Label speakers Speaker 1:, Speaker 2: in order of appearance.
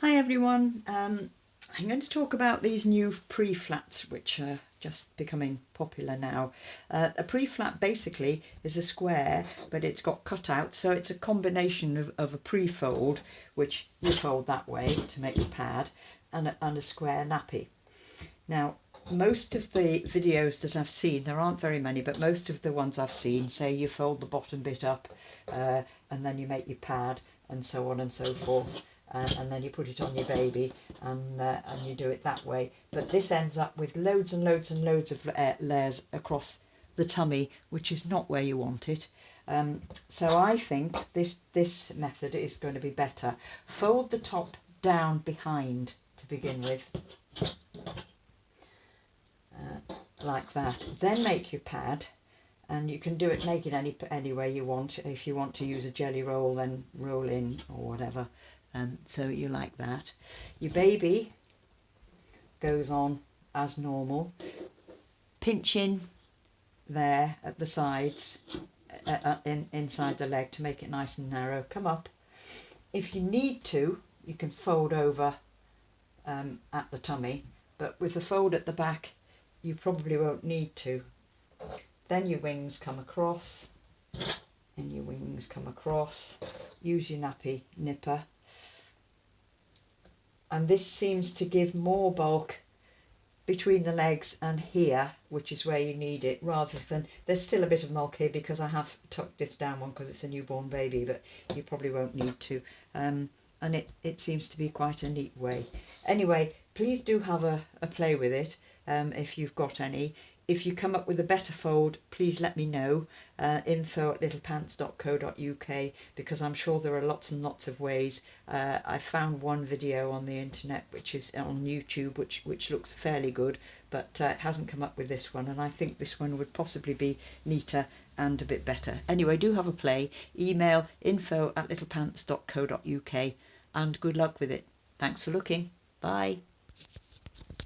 Speaker 1: Hi everyone, I'm going to talk about these new preflats which are just becoming popular now. A preflat basically is a square but it's got cutouts, so it's a combination of a prefold, which you fold that way to make the pad, and a square nappy. Now most of the videos that I've seen, there aren't very many, but most of the ones I've seen say you fold the bottom bit up and then you make your pad and so on and so forth. And then you put it on your baby and you do it that way. But this ends up with loads and loads and loads of layers across the tummy, which is not where you want it. So I think this method is going to be better. Fold the top down behind to begin with, like that. Then make your pad. And you can do it, make it any way you want. If you want to use a jelly roll, then roll in or whatever. So you like that. Your baby goes on as normal. Pinch in there at the sides, inside the leg to make it nice and narrow. Come up. If you need to, you can fold over at the tummy, but with the fold at the back, you probably won't need to. Then your wings come across, and your wings come across. Use your nappy nipper. And this seems to give more bulk between the legs and here, which is where you need it, rather than, there's still a bit of bulk here because I have tucked this down one because it's a newborn baby, but you probably won't need to. And it seems to be quite a neat way. Anyway, please do have a play with it if you've got any. If you come up with a better fold, please let me know. info@littlepants.co.uk, because I'm sure there are lots and lots of ways. I found one video on the internet, which is on YouTube, which looks fairly good, but it hasn't come up with this one, and I think this one would possibly be neater and a bit better. Anyway, do have a play. Email info@littlepants.co.uk, and good luck with it. Thanks for looking. Bye.